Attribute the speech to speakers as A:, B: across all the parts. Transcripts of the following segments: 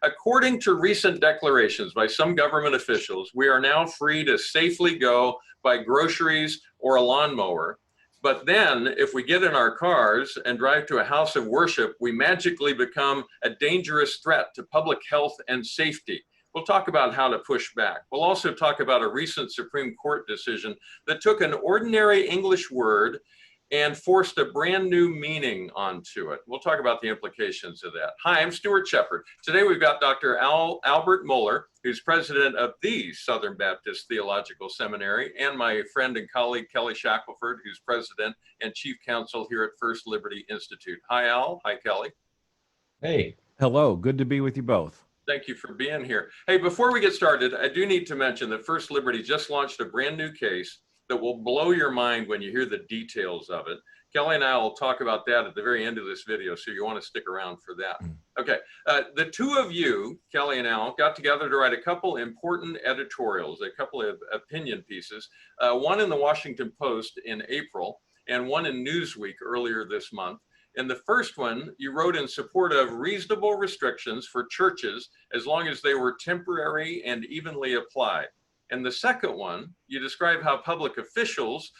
A: According to recent declarations by some government officials, we are now free to safely go buy groceries or a lawnmower. But then if we get in our cars and drive to a house of worship, we magically become a dangerous threat to public health and safety. We'll talk about how to push back. We'll also talk about a recent Supreme Court decision that took an ordinary English word and forced a brand new meaning onto it. We'll talk about the implications of that. Hi, I'm Stuart Shepard. Today we've got Dr. Albert Mohler, who's president of the Southern Baptist Theological Seminary, and my friend and colleague, Kelly Shackelford, who's president and chief counsel here at First Liberty Institute. Hi, Al. Hi, Kelly.
B: Hey.
C: Hello. Good to be with you both.
A: Thank you for being here. Hey, before we get started, I do need to mention that First Liberty just launched a brand new case that will blow your mind when you hear the details of it. Kelly and I will talk about that at the very end of this video, so you want to stick around for that. Okay, the two of you, Kelly and Al, got together to write a couple important editorials, a couple of opinion pieces, one in the Washington Post in April and one in Newsweek earlier this month. In the first one, you wrote in support of reasonable restrictions for churches as long as they were temporary and evenly applied. In the second one, you describe how public officials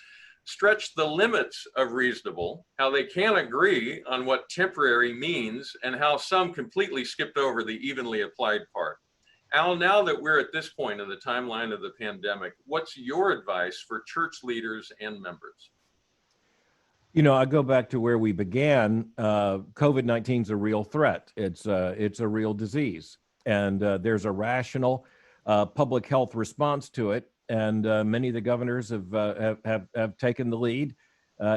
A: stretch the limits of reasonable, how they can't agree on what temporary means, and how some completely skipped over the evenly applied part. Al, now that we're at this point in the timeline of the pandemic, what's your advice for church leaders and members?
C: You know, I go back to where we began. COVID-19 is a real threat. It's a real disease, and there's a rational public health response to it. And many of the governors have taken the lead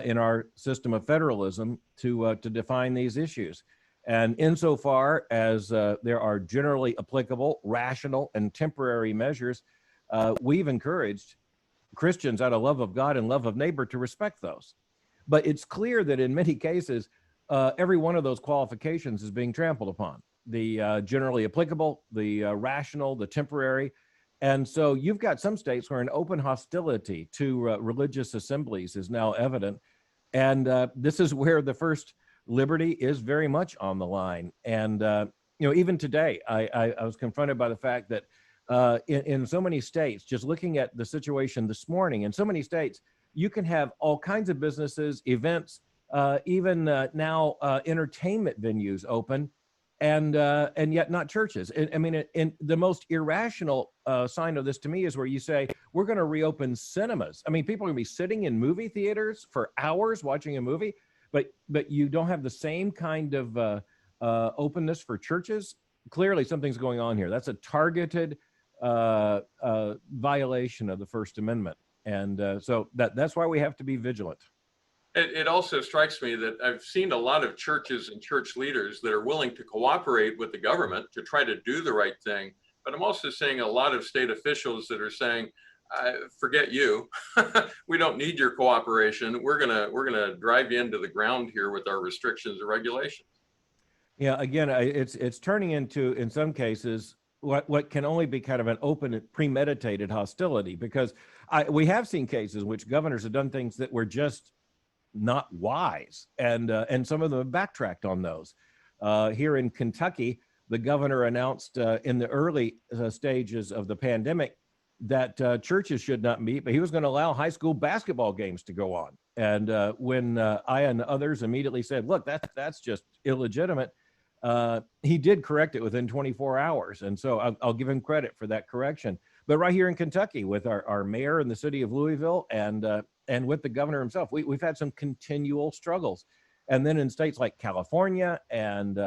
C: in our system of federalism to define these issues. And insofar as there are generally applicable, rational, and temporary measures, we've encouraged Christians out of love of God and love of neighbor to respect those. But it's clear that in many cases, every one of those qualifications is being trampled upon. The generally applicable, the rational, the temporary. And so you've got some states where an open hostility to religious assemblies is now evident. And this is where the First Liberty is very much on the line. And, you know, even today, I was confronted by the fact that in so many states, just looking at the situation this morning, in so many states, you can have all kinds of businesses, events, even now entertainment venues open, and yet not churches. I mean, the most irrational sign of this to me is where you say, we're going to reopen cinemas. I mean, people are going to be sitting in movie theaters for hours watching a movie, but you don't have the same kind of openness for churches. Clearly, something's going on here. That's a targeted violation of the First Amendment. And so that's why we have to be vigilant.
A: It also strikes me that I've seen a lot of churches and church leaders that are willing to cooperate with the government to try to do the right thing. But I'm also seeing a lot of state officials that are saying, forget you. We don't need your cooperation. We're gonna drive you into the ground here with our restrictions and regulations.
C: Yeah, again, it's turning into, in some cases, what can only be kind of an open, premeditated hostility, because we have seen cases in which governors have done things that were just not wise, and some of them have backtracked on those. Here in Kentucky, the governor announced in the early stages of the pandemic that churches should not meet, but he was going to allow high school basketball games to go on. And when I and others immediately said, look, that's just illegitimate, he did correct it within 24 hours. And so I'll give him credit for that correction. But right here in Kentucky, with our mayor in the city of Louisville and with the governor himself, we've had some continual struggles. And then in states like California and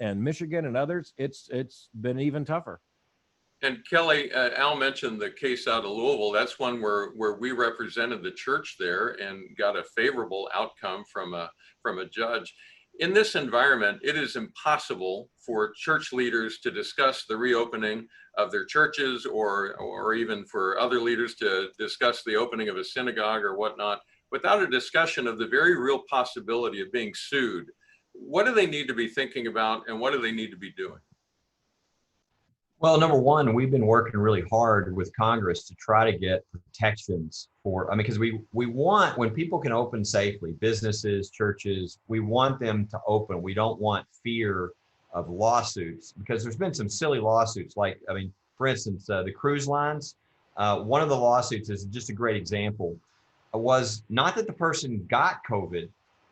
C: Michigan and others, it's been even tougher.
A: And Kelly, Al mentioned the case out of Louisville. That's one where we represented the church there and got a favorable outcome from a judge. In this environment, it is impossible for church leaders to discuss the reopening of their churches, or even for other leaders to discuss the opening of a synagogue or whatnot, without a discussion of the very real possibility of being sued. What do they need to be thinking about, and what do they need to be doing?
B: Well, number one, we've been working really hard with Congress to try to get protections for, because we want, when people can open safely, businesses, churches, we want them to open. We don't want fear of lawsuits, because there's been some silly lawsuits. Like, I mean, for instance, the cruise lines. One of the lawsuits is just a great example. Was not that the person got COVID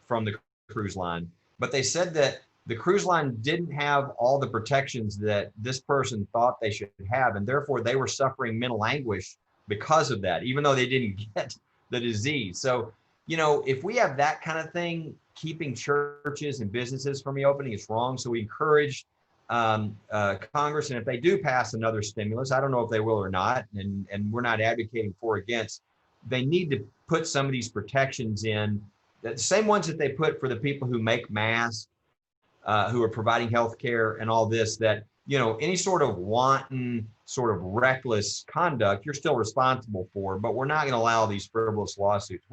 B: from the cruise line, but they said that the cruise line didn't have all the protections that this person thought they should have, and therefore they were suffering mental anguish because of that, even though they didn't get the disease. So, you know, if we have that kind of thing, keeping churches and businesses from reopening is wrong. So we encourage Congress, and if they do pass another stimulus, I don't know if they will or not, and we're not advocating for or against, they need to put some of these protections in, the same ones that they put for the people who make masks, who are providing health care and all this, that, you know, any sort of wanton, sort of reckless conduct, you're still responsible for, but we're not going to allow these frivolous lawsuits.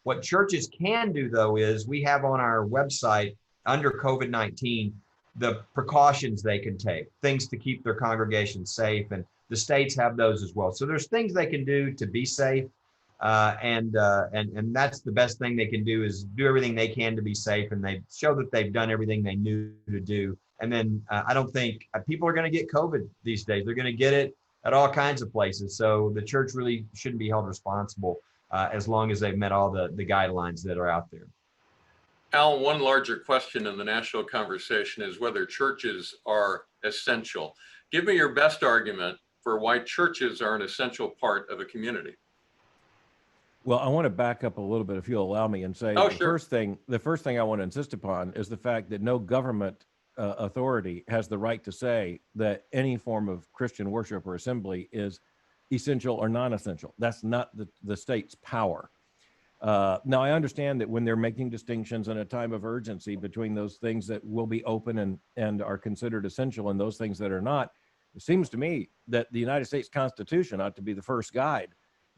B: What churches can do, though, is we have on our website under COVID-19, the precautions they can take, things to keep their congregation safe, and the states have those as well. So there's things they can do to be safe, and that's the best thing they can do, is do everything they can to be safe, and they show that they've done everything they knew to do. And then I don't think people are going to get COVID these days. They're going to get it at all kinds of places. So the church really shouldn't be held responsible as long as they've met all the guidelines that are out there.
A: Al, one larger question in the national conversation is whether churches are essential. Give me your best argument for why churches are an essential part of a community.
C: Well, I want to back up a little bit, if you'll allow me, and say
A: Sure.
C: The first thing I want to insist upon is the fact that no government authority has the right to say that any form of Christian worship or assembly is essential or non-essential. That's not the state's power. Now, I understand that when they're making distinctions in a time of urgency between those things that will be open and are considered essential and those things that are not, it seems to me that the United States Constitution ought to be the first guide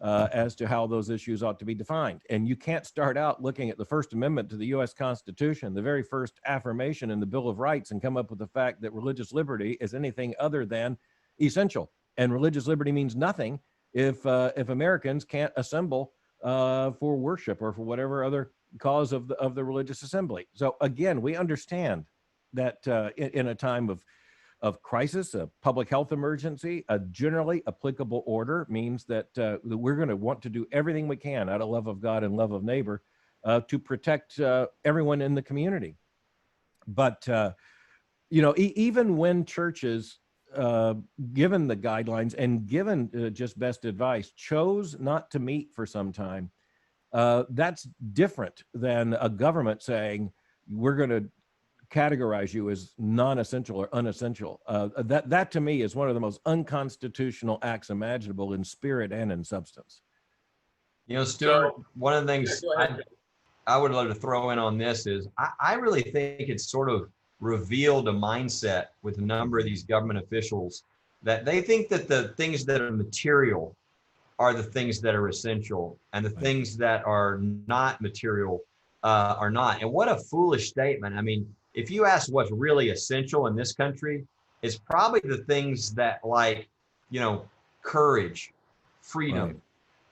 C: as to how those issues ought to be defined. And you can't start out looking at the First Amendment to the U.S. Constitution, the very first affirmation in the Bill of Rights, and come up with the fact that religious liberty is anything other than essential. And religious liberty means nothing if Americans can't assemble for worship or for whatever other cause of the religious assembly. So again, we understand that in a time of crisis, a public health emergency, a generally applicable order means that we're going to want to do everything we can out of love of God and love of neighbor to protect everyone in the community. But you know, even when churches, given the guidelines and given just best advice, chose not to meet for some time, that's different than a government saying, we're going to categorize you as non-essential or unessential. That to me is one of the most unconstitutional acts imaginable in spirit and in substance.
B: You know, Stuart, one of the things I would love to throw in on this is I really think it's sort of revealed a mindset with a number of these government officials that they think that the things that are material are the things that are essential, and the things that are not material are not. And what a foolish statement. I mean, if you ask what's really essential in this country, it's probably the things that, like, you know, courage, freedom,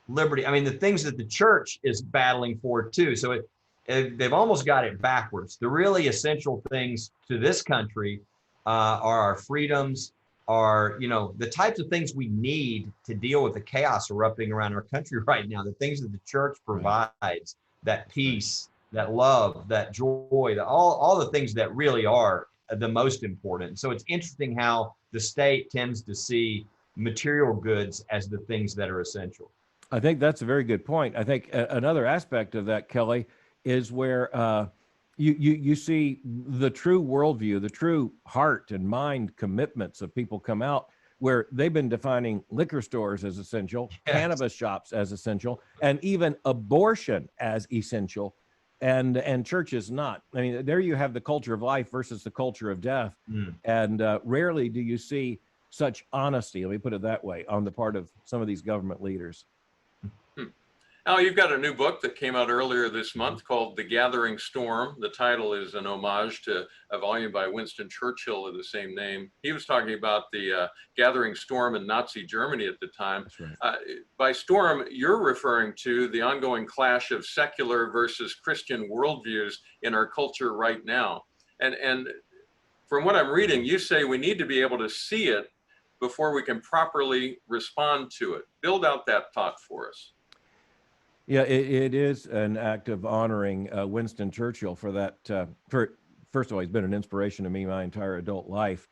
B: liberty. I mean, the things that the church is battling for too. So they've almost got it backwards. The really essential things to this country are our freedoms, are, you know, the types of things we need to deal with the chaos erupting around our country right now, the things that the church provides, that peace, that love, that joy, all the things that really are the most important. So it's interesting how the state tends to see material goods as the things that are essential.
C: I think that's a very good point. I think another aspect of that, Kelly, is where you see the true worldview, the true heart and mind commitments of people come out, where they've been defining liquor stores as essential, cannabis shops as essential, and even abortion as essential, and church is not. I mean, there you have the culture of life versus the culture of death. And rarely do you see such honesty, let me put it that way, on the part of some of these government leaders.
A: Al, you've got a new book that came out earlier this month called The Gathering Storm. The title is an homage to a volume by Winston Churchill of the same name. He was talking about the gathering storm in Nazi Germany at the time.
C: That's right.
A: By storm, you're referring to the ongoing clash of secular versus Christian worldviews in our culture right now. And from what I'm reading, you say we need to be able to see it before we can properly respond to it. Build out that thought for us.
C: Yeah, it is an act of honoring Winston Churchill for that. First of all, he's been an inspiration to me my entire adult life.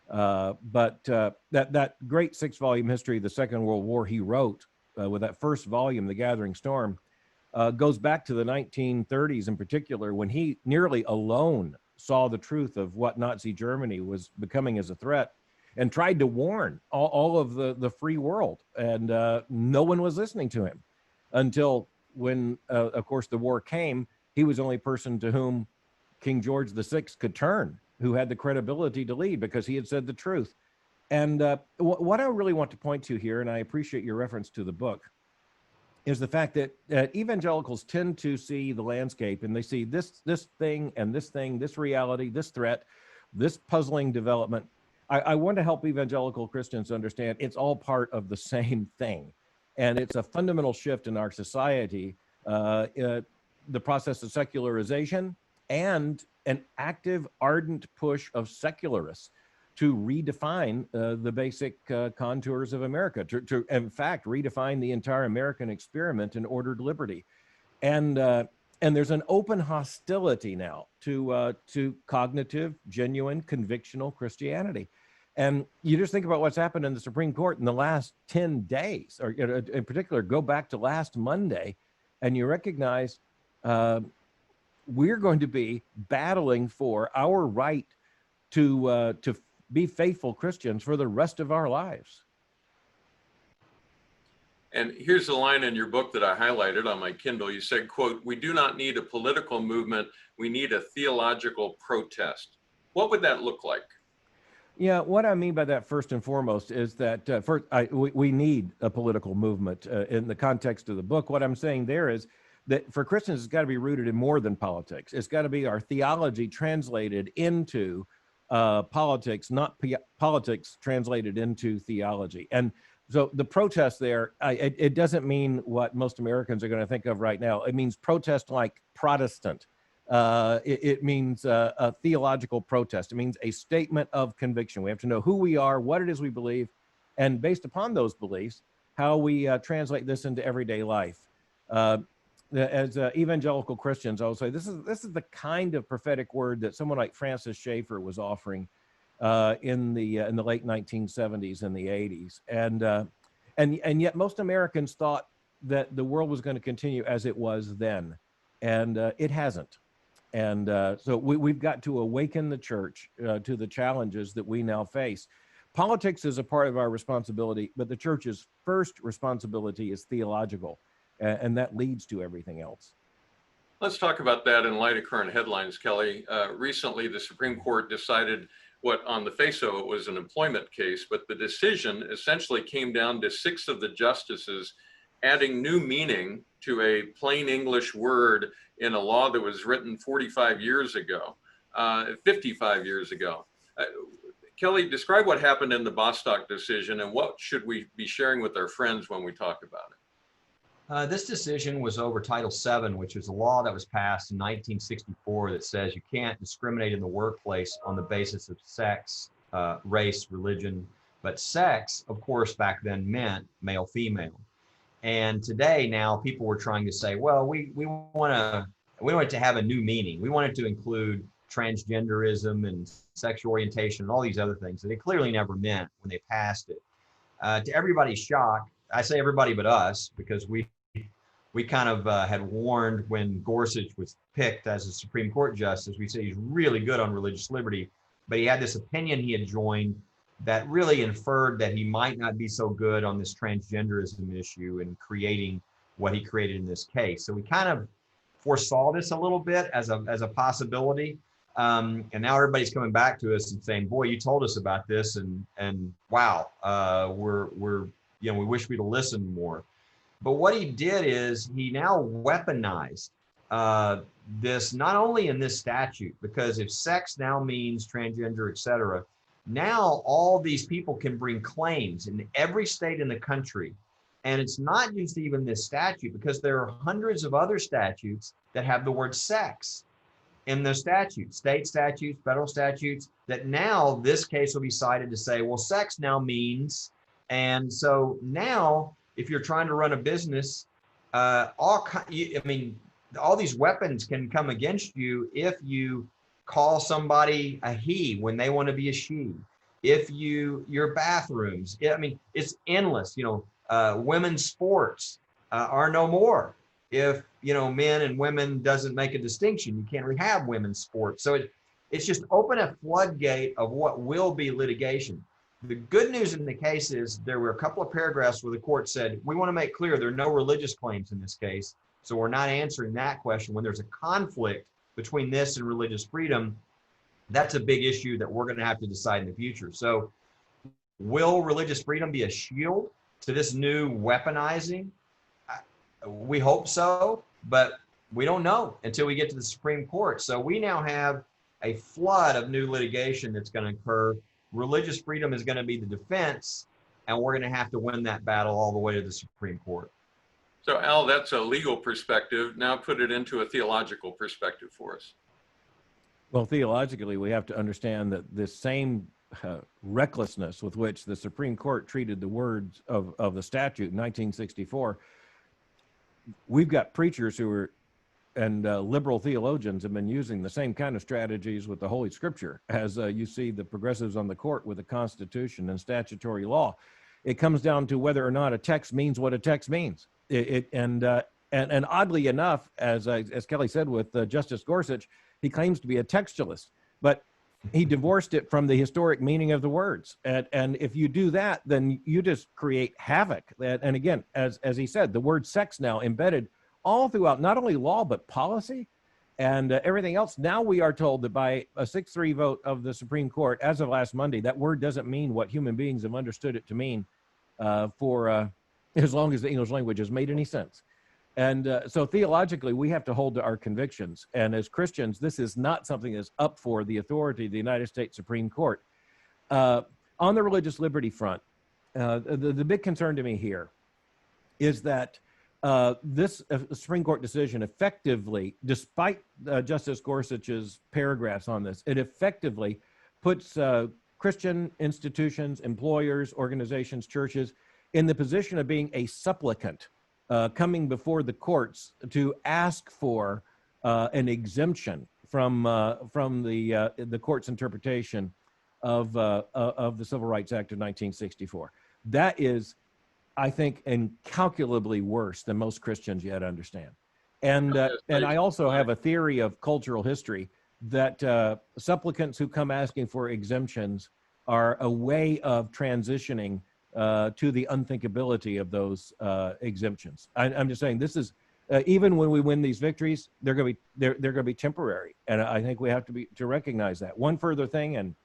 C: But that great 6-volume history of the Second World War he wrote with that first volume, The Gathering Storm, goes back to the 1930s in particular, when he nearly alone saw the truth of what Nazi Germany was becoming as a threat and tried to warn all of the free world. And no one was listening to him until when, of course, the war came. He was the only person to whom King George VI could turn, who had the credibility to lead because he had said the truth. And what I really want to point to here, and I appreciate your reference to the book, is the fact that evangelicals tend to see the landscape and they see this thing and this thing, this reality, this threat, this puzzling development. I want to help evangelical Christians understand it's all part of the same thing. And it's a fundamental shift in our society, the process of secularization and an active, ardent push of secularists to redefine the basic contours of America, to in fact, redefine the entire American experiment in ordered liberty. And there's an open hostility now to cognitive, genuine, convictional Christianity. And you just think about what's happened in the Supreme Court in the last 10 days, or in particular, go back to last Monday, and you recognize we're going to be battling for our right to be faithful Christians for the rest of our lives.
A: And here's the line in your book that I highlighted on my Kindle. You said, quote, "We do not need a political movement. We need a theological protest." What would that look like?
C: Yeah, what I mean by that, first and foremost, is that we need a political movement in the context of the book. What I'm saying there is that for Christians, it's got to be rooted in more than politics. It's got to be our theology translated into politics, not politics translated into theology. And so the protest there, it doesn't mean what most Americans are going to think of right now. It means protest like Protestant. It means a theological protest. It means a statement of conviction. We have to know who we are, what it is we believe, and based upon those beliefs, how we translate this into everyday life. As evangelical Christians, I will say this is the kind of prophetic word that someone like Francis Schaeffer was offering in the late 1970s and the 80s, and yet most Americans thought that the world was going to continue as it was then, and it hasn't. And so we've got to awaken the church to the challenges that we now face. Politics is a part of our responsibility, but the church's first responsibility is theological, and that leads to everything else.
A: Let's talk about that in light of current headlines, Kelly. Recently, the Supreme Court decided what on the face of it was an employment case, but the decision essentially came down to 6 of the justices adding new meaning to a plain English word in a law that was written 45 years ago, 55 years ago. Kelly, describe what happened in the Bostock decision and what should we be sharing with our friends when we talk about it?
B: This decision was over Title VII, which is a law that was passed in 1964 that says you can't discriminate in the workplace on the basis of sex, race, religion, but sex, of course, back then meant male, female. And today, now people were trying to say, well, we want it to have a new meaning. We want it to include transgenderism and sexual orientation and all these other things that they clearly never meant when they passed it. To everybody's shock, I say everybody but us, because we kind of had warned when Gorsuch was picked as a Supreme Court justice. We said he's really good on religious liberty, but he had this opinion he had joined that really inferred that he might not be so good on this transgenderism issue and creating what he created in this case. So we kind of foresaw this a little bit as a possibility. And now everybody's coming back to us and saying, boy, you told us about this, and wow, we wish we'd have listened more. But what he did is he now weaponized this, not only in this statute, because if sex now means transgender, et cetera, now all these people can bring claims in every state in the country. And it's not just even this statute, because there are hundreds of other statutes that have the word sex. in the statutes, state statutes, federal statutes, that now this case will be cited to say, well, sex now means, and so now if you're trying to run a business, all these weapons can come against you if you call somebody a he when they want to be a she. If your bathrooms, it's endless. Women's sports are no more. If men and women doesn't make a distinction, you can't have women's sports. So it's just open a floodgate of what will be litigation. The good news in the case is there were a couple of paragraphs where the court said, we want to make clear there are no religious claims in this case. So we're not answering that question. When there's a conflict between this and religious freedom, that's a big issue that we're going to have to decide in the future. So will religious freedom be a shield to this new weaponizing? We hope so, but we don't know until we get to the Supreme Court. So we now have a flood of new litigation that's going to occur. Religious freedom is going to be the defense, and we're going to have to win that battle all the way to the Supreme Court.
A: So Al, that's a legal perspective. Now put it into a theological perspective for us.
C: Well, theologically, we have to understand that this same recklessness with which the Supreme Court treated the words of the statute in 1964, we've got preachers who are, and liberal theologians have been using the same kind of strategies with the Holy Scripture as you see the progressives on the court with the Constitution and statutory law. It comes down to whether or not a text means what a text means. And oddly enough, as Kelly said with Justice Gorsuch, he claims to be a textualist, but he divorced it from the historic meaning of the words. And if you do that, then you just create havoc. And again, as he said, the word sex now embedded all throughout not only law, but policy and everything else. Now we are told that by a 6-3 vote of the Supreme Court as of last Monday, that word doesn't mean what human beings have understood it to mean for as long as the English language has made any sense. And so theologically, we have to hold to our convictions. And as Christians, this is not something that's up for the authority of the United States Supreme Court. On the religious liberty front, the big concern to me here is that this Supreme Court decision effectively, despite Justice Gorsuch's paragraphs on this, it effectively puts Christian institutions, employers, organizations, churches in the position of being a supplicant coming before the courts to ask for an exemption from the court's interpretation of the Civil Rights Act of 1964. That is, I think, incalculably worse than most Christians yet understand. And I also have a theory of cultural history that supplicants who come asking for exemptions are a way of transitioning to the unthinkability of those exemptions. I'm just saying this is even when we win these victories, they're going to be temporary, and I think we have to recognize that. One further thing, and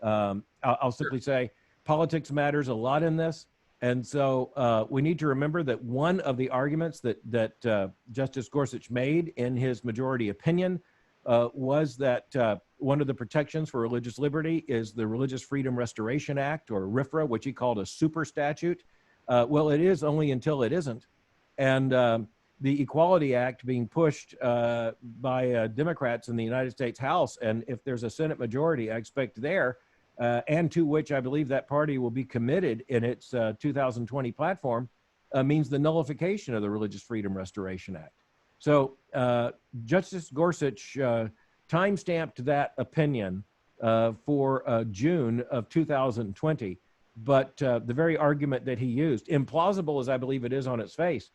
C: I'll simply say, politics matters a lot in this, and so we need to remember that one of the arguments that Justice Gorsuch made in his majority opinion was that one of the protections for religious liberty is the Religious Freedom Restoration Act, or RFRA, which he called a super statute. Well, it is only until it isn't. And the Equality Act being pushed by Democrats in the United States House, and if there's a Senate majority, I expect there, and to which I believe that party will be committed in its 2020 platform, means the nullification of the Religious Freedom Restoration Act. So Justice Gorsuch time-stamped that opinion for June of 2020, but the very argument that he used, implausible as I believe it is on its face,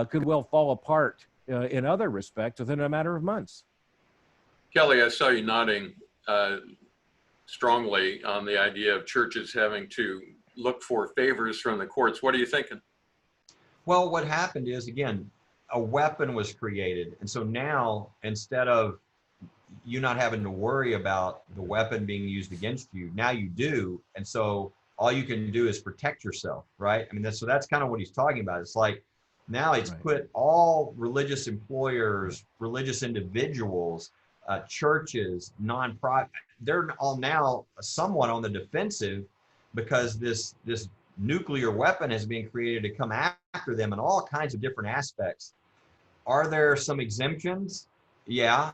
C: could well fall apart in other respects within a matter of months.
A: Kelly, I saw you nodding strongly on the idea of churches having to look for favors from the courts. What are you thinking?
B: Well, what happened is, again, a weapon was created. And so now, instead of you not having to worry about the weapon being used against you, now you do. And so all you can do is protect yourself, right? I mean, that's kind of what he's talking about. It's like now it's put all religious employers, religious individuals, churches, nonprofit, they're all now somewhat on the defensive because this nuclear weapon has been created to come after them in all kinds of different aspects. Are there some exemptions? Yeah.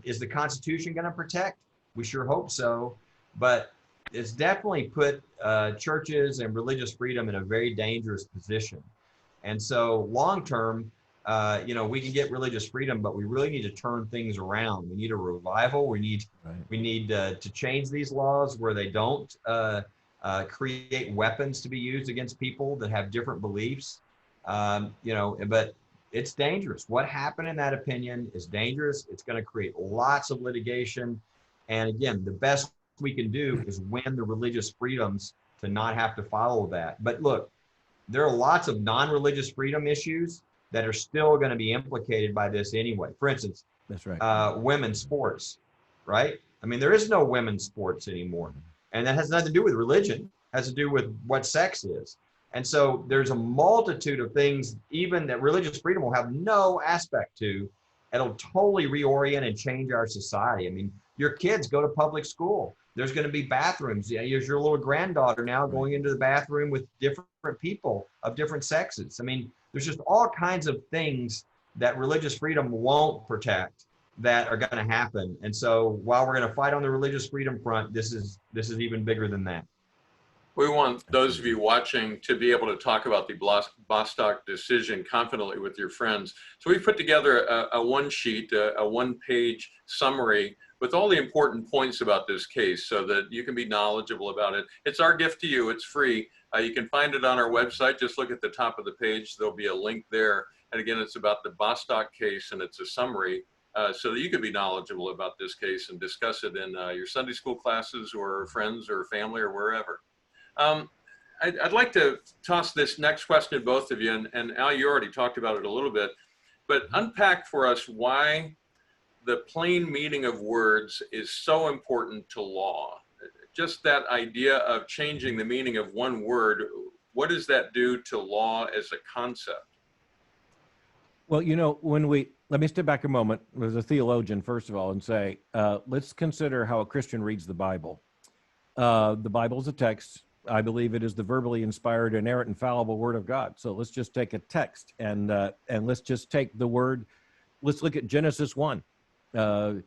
B: Is the Constitution going to protect? We sure hope so, but it's definitely put churches and religious freedom in a very dangerous position. And so long term, we can get religious freedom, but we really need to turn things around. We need a revival. We need to change these laws where they don't create weapons to be used against people that have different beliefs. But it's dangerous. What happened in that opinion is dangerous. It's going to create lots of litigation. And again, the best we can do is win the religious freedoms to not have to follow that. But look, there are lots of non-religious freedom issues that are still going to be implicated by this anyway. For instance,
C: That's right.
B: Women's sports, right? I mean, there is no women's sports anymore. And that has nothing to do with religion. It has to do with what sex is. And so there's a multitude of things, even that religious freedom will have no aspect to. It'll totally reorient and change our society. I mean, your kids go to public school. There's going to be bathrooms. Yeah, here's your little granddaughter now going into the bathroom with different people of different sexes. I mean, there's just all kinds of things that religious freedom won't protect that are going to happen. And so while we're going to fight on the religious freedom front, this is even bigger than that.
A: We want those of you watching to be able to talk about the Bostock decision confidently with your friends. So we've put together a one sheet, a one-page summary with all the important points about this case so that you can be knowledgeable about it. It's our gift to you. It's free. You can find it on our website. Just look at the top of the page. There'll be a link there. And again, it's about the Bostock case, and it's a summary so that you can be knowledgeable about this case and discuss it in your Sunday school classes or friends or family or wherever. I'd like to toss this next question to both of you, and Al, you already talked about it a little bit, but unpack for us why the plain meaning of words is so important to law. Just that idea of changing the meaning of one word, what does that do to law as a concept?
C: Well, let me step back a moment as a theologian, first of all, and say, let's consider how a Christian reads the Bible. The Bible is a text. I believe it is the verbally inspired, inerrant, infallible Word of God. So let's just take a text and let's just take the word. Let's look at Genesis 1. Male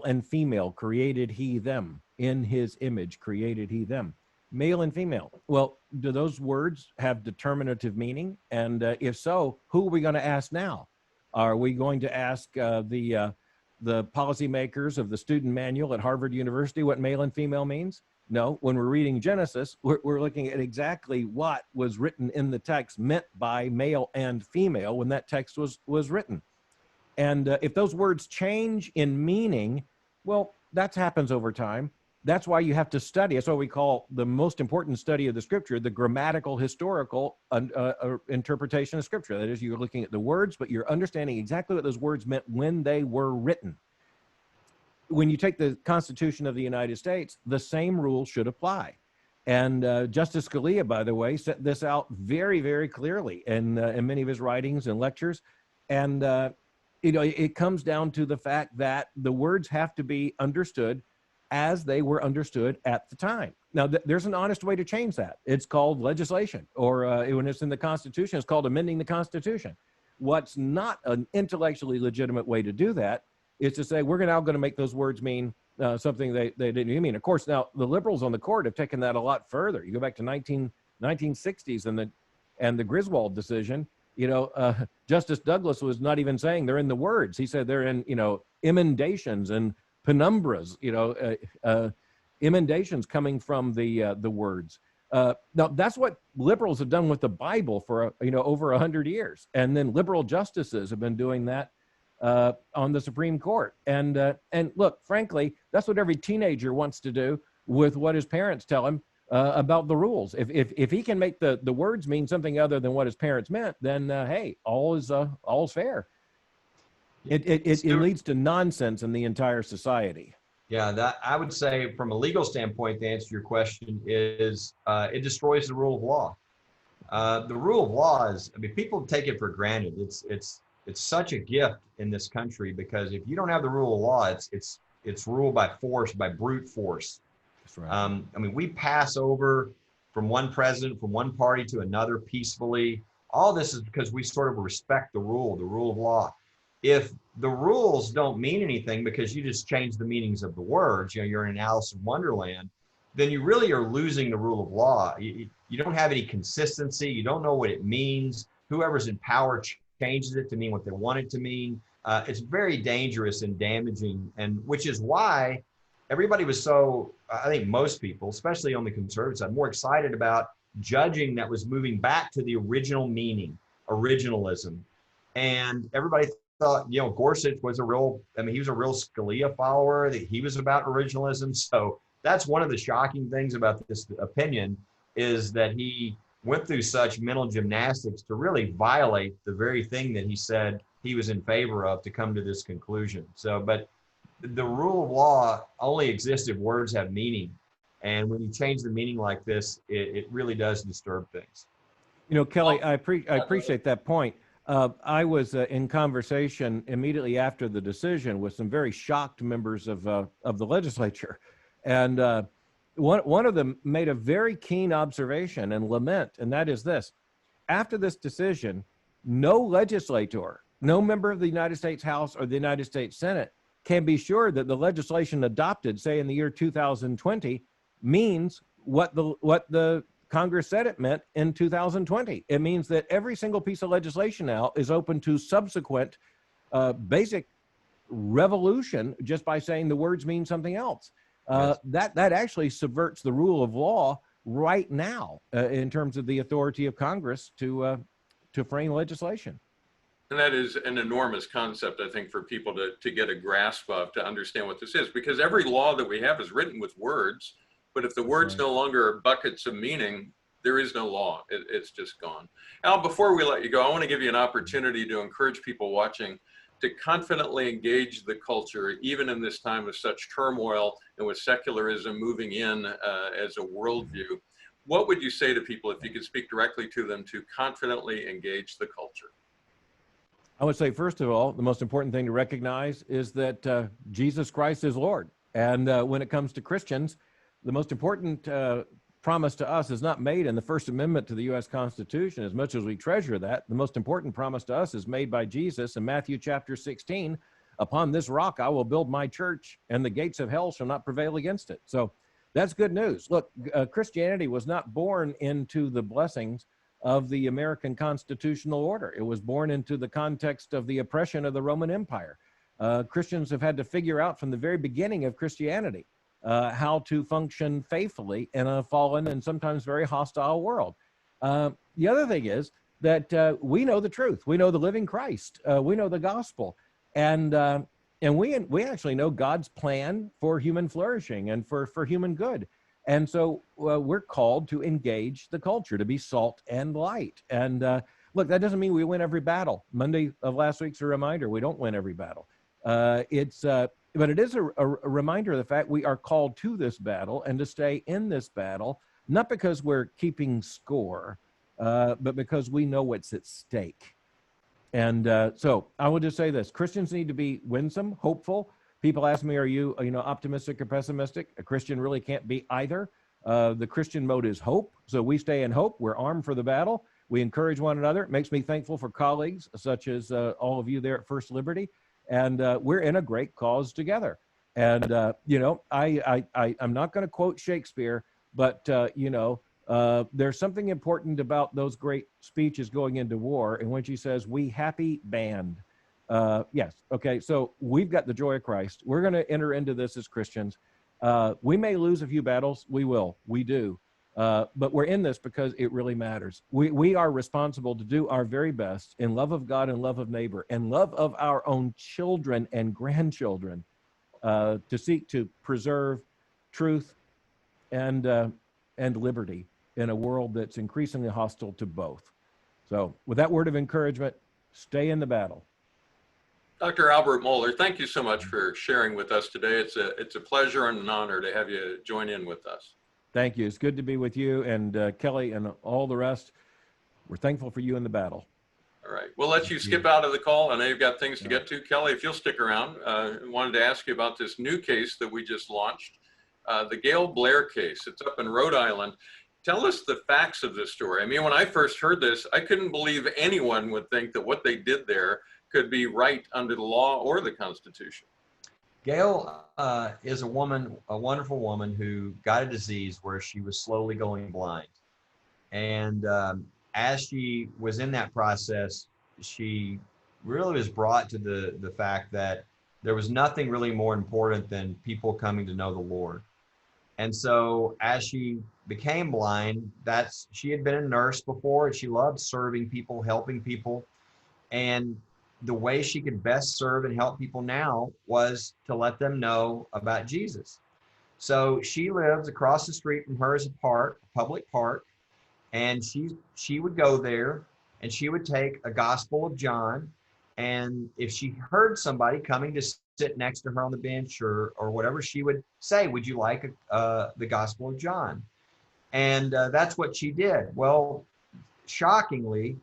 C: and female created he them. In his image created he them. Male and female. Well, do those words have determinative meaning? And if so, who are we going to ask now? Are we going to ask the policymakers of the student manual at Harvard University what male and female means? No, when we're reading Genesis, we're looking at exactly what was written in the text meant by male and female when that text was written. And if those words change in meaning, well, that happens over time. That's why you have to study. That's what we call the most important study of the scripture, the grammatical historical interpretation of scripture. That is, you're looking at the words, but you're understanding exactly what those words meant when they were written. When you take the Constitution of the United States, the same rule should apply. And Justice Scalia, by the way, set this out very, very clearly in many of his writings and lectures. And, it comes down to the fact that the words have to be understood as they were understood at the time. Now, there's an honest way to change that. It's called legislation, or when it's in the Constitution, it's called amending the Constitution. What's not an intellectually legitimate way to do that is to say, we're now going to make those words mean something they didn't mean. Of course, now the liberals on the court have taken that a lot further. You go back to 1960s and the Griswold decision, Justice Douglas was not even saying they're in the words. He said they're in, emendations and penumbras, emendations coming from the words. Now, that's what liberals have done with the Bible for, over 100 years. And then liberal justices have been doing that on the Supreme Court. And look, frankly, that's what every teenager wants to do with what his parents tell him about the rules. If he can make the words mean something other than what his parents meant, then hey, all's fair. It leads to nonsense in the entire society.
B: Yeah, that I would say from a legal standpoint, to answer your question, is it destroys the rule of law. The rule of law is, people take it for granted. It's such a gift in this country, because if you don't have the rule of law, it's ruled by force, by brute force.
C: That's right.
B: We pass over from one president, from one party to another peacefully. All this is because we sort of respect the rule of law. if the rules don't mean anything because you just change the meanings of the words, you're in Alice in Wonderland, then you really are losing the rule of law. You don't have any consistency. You don't know what it means. Whoever's in power changes it to mean what they want it to mean. It's very dangerous and damaging, and which is why everybody was so, I think most people, especially on the conservative side, more excited about judging that was moving back to the original meaning, originalism. And everybody thought, Gorsuch was he was a real Scalia follower, that he was about originalism. So that's one of the shocking things about this opinion, is that he went through such mental gymnastics to really violate the very thing that he said he was in favor of to come to this conclusion. So, but the rule of law only exists if words have meaning. And when you change the meaning like this, it really does disturb things.
C: Kelly, I appreciate that point. I was in conversation immediately after the decision with some very shocked members of the legislature. And one of them made a very keen observation and lament, and that is this: after this decision, no legislator, no member of the United States House or the United States Senate can be sure that the legislation adopted, say in the year 2020, means what the Congress said it meant in 2020. It means that every single piece of legislation now is open to subsequent basic revolution just by saying the words mean something else.
B: Yes.
C: That actually subverts the rule of law right now in terms of the authority of Congress to frame legislation.
A: And that is an enormous concept, I think, for people to get a grasp of, to understand what this is, because every law that we have is written with words, but if the words no longer are buckets of meaning, there is no law. It's just gone. Al, before we let you go, I want to give you an opportunity to encourage people watching to confidently engage the culture, even in this time of such turmoil and with secularism moving in as a worldview. What would you say to people, if you could speak directly to them, to confidently engage the culture?
C: I would say, first of all, the most important thing to recognize is that Jesus Christ is Lord. And when it comes to Christians, the most important promise to us is not made in the First Amendment to the U.S. Constitution, as much as we treasure that. The most important promise to us is made by Jesus in Matthew chapter 16. Upon this rock I will build my church, and the gates of hell shall not prevail against it. So that's good news. Look, Christianity was not born into the blessings of the American constitutional order. It was born into the context of the oppression of the Roman Empire. Christians have had to figure out from the very beginning of Christianity how to function faithfully in a fallen and sometimes very hostile world. The other thing is that we know the truth. We know the living Christ. We know the gospel. And we actually know God's plan for human flourishing and for human good. And so we're called to engage the culture, to be salt and light. And look, that doesn't mean we win every battle. Monday of last week's a reminder, we don't win every battle. But it is a reminder of the fact we are called to this battle and to stay in this battle, not because we're keeping score, but because we know what's at stake. And so I will just say this: Christians need to be winsome, hopeful. People ask me, are you optimistic or pessimistic? A Christian really can't be either. The Christian mode is hope. So we stay in hope. We're armed for the battle. We encourage one another. It makes me thankful for colleagues such as all of you there at First Liberty. And we're in a great cause together. And, I'm not going to quote Shakespeare, but, there's something important about those great speeches going into war in which he says, "We happy band." Yes. Okay. So we've got the joy of Christ. We're going to enter into this as Christians. We may lose a few battles. We will. We do. But we're in this because it really matters. We are responsible to do our very best in love of God and love of neighbor and love of our own children and grandchildren to seek to preserve truth and liberty in a world that's increasingly hostile to both. So with that word of encouragement, stay in the battle.
A: Dr. Albert Mohler, thank you so much for sharing with us today. It's a pleasure and an honor to have you join in with us.
C: Thank you. It's good to be with you and Kelly and all the rest. We're thankful for you in the battle.
A: All right. We'll let you skip out of the call. I know you've got things to get to. Kelly, if you'll stick around, I wanted to ask you about this new case that we just launched, the Gail Blair case. It's up in Rhode Island. Tell us the facts of this story. I mean, when I first heard this, I couldn't believe anyone would think that what they did there could be right under the law or the Constitution.
B: Gail is a woman, a wonderful woman who got a disease where she was slowly going blind. And as she was in that process, she really was brought to the fact that there was nothing really more important than people coming to know the Lord. And so as she became blind, she had been a nurse before, and she loved serving people, helping people. And the way she could best serve and help people now was to let them know about Jesus. So she lives across the street from her as a public park, and she would go there and she would take a Gospel of John, and if she heard somebody coming to sit next to her on the bench or whatever, she would say, "Would you like the Gospel of John?" And that's what she did. Well, shockingly,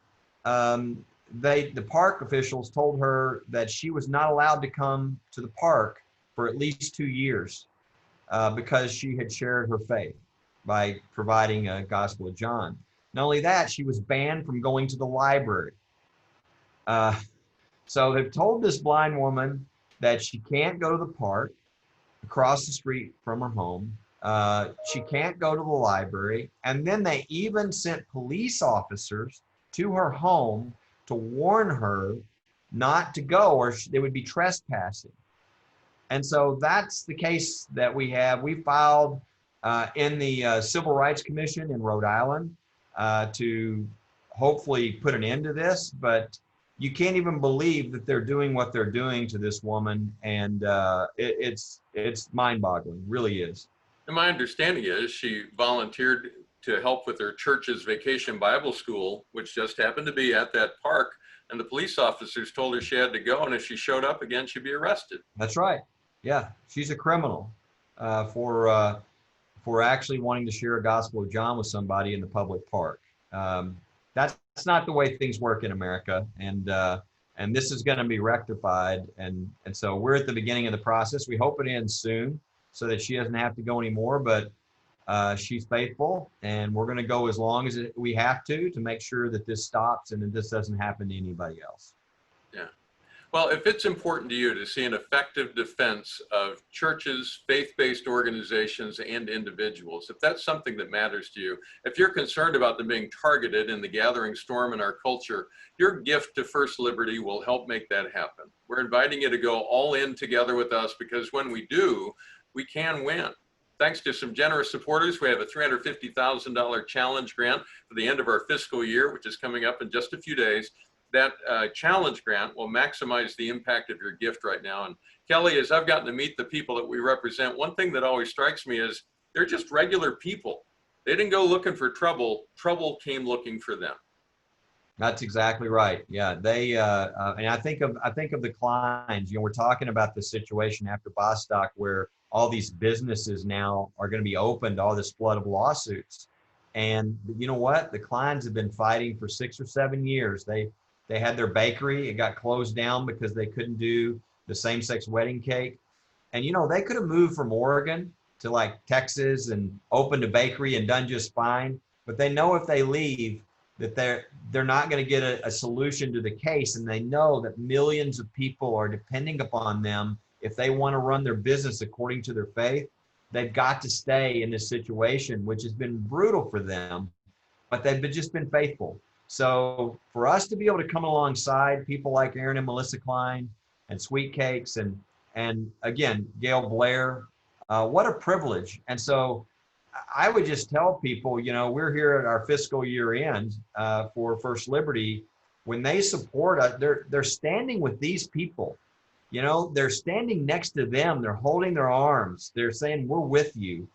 B: the park officials told her that she was not allowed to come to the park for at least 2 years because she had shared her faith by providing a Gospel of John. Not only that, she was banned from going to the library. So they've told this blind woman that she can't go to the park across the street from her home. She can't go to the library. And then they even sent police officers to her home to warn her not to go, or they would be trespassing. And so that's the case that we have. We filed in the Civil Rights Commission in Rhode Island to hopefully put an end to this, but you can't even believe that they're doing what they're doing to this woman, and it's mind-boggling, really is.
A: And my understanding is she volunteered to help with her church's vacation Bible school, which just happened to be at that park, and the police officers told her she had to go, and if she showed up again, she'd be arrested.
B: That's right. Yeah, she's a criminal for actually wanting to share a Gospel of John with somebody in the public park. That's not the way things work in America, and this is going to be rectified. And so we're at the beginning of the process. We hope it ends soon, so that she doesn't have to go anymore. But she's faithful, and we're going to go as long as we have to make sure that this stops and that this doesn't happen to anybody else.
A: Yeah. Well, if it's important to you to see an effective defense of churches, faith-based organizations, and individuals, if that's something that matters to you, if you're concerned about them being targeted in the gathering storm in our culture, your gift to First Liberty will help make that happen. We're inviting you to go all in together with us, because when we do, we can win. Thanks to some generous supporters, we have a $350,000 challenge grant for the end of our fiscal year, which is coming up in just a few days. That challenge grant will maximize the impact of your gift right now. And Kelly, as I've gotten to meet the people that we represent, one thing that always strikes me is they're just regular people. They didn't go looking for trouble. Trouble came looking for them.
B: That's exactly right. Yeah, they and I think of the Kleins. You know, we're talking about the situation after Bostock, where all these businesses now are going to be open to all this flood of lawsuits. And you know what? The Kleins have been fighting for 6 or 7 years. They had their bakery. It got closed down because they couldn't do the same-sex wedding cake. And, you know, they could have moved from Oregon to like Texas and opened a bakery and done just fine. But they know if they leave that they're not going to get a solution to the case. And they know that millions of people are depending upon them. If they want to run their business according to their faith, they've got to stay in this situation, which has been brutal for them, but they've just been faithful. So for us to be able to come alongside people like Aaron and Melissa Klein and Sweet Cakes and again, Gail Blair, what a privilege. And so I would just tell people, you know, we're here at our fiscal year end for First Liberty. When they support us, they're standing with these people. You know, they're standing next to them. They're holding their arms. They're saying, we're with you.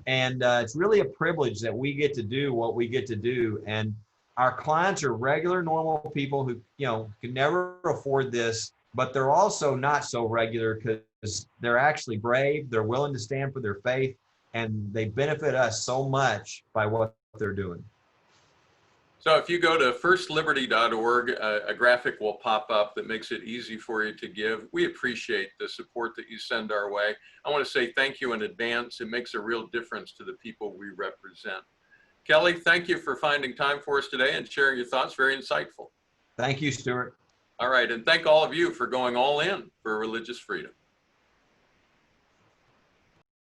B: And it's really a privilege that we get to do what we get to do. And our clients are regular, normal people who, you know, could never afford this, but they're also not so regular because they're actually brave. They're willing to stand for their faith, and they benefit us so much by what they're doing.
A: So if you go to firstliberty.org, a graphic will pop up that makes it easy for you to give. We appreciate the support that you send our way. I want to say thank you in advance. It makes a real difference to the people we represent. Kelly, thank you for finding time for us today and sharing your thoughts. Very insightful.
B: Thank you, Stuart.
A: All right. And thank all of you for going all in for religious freedom.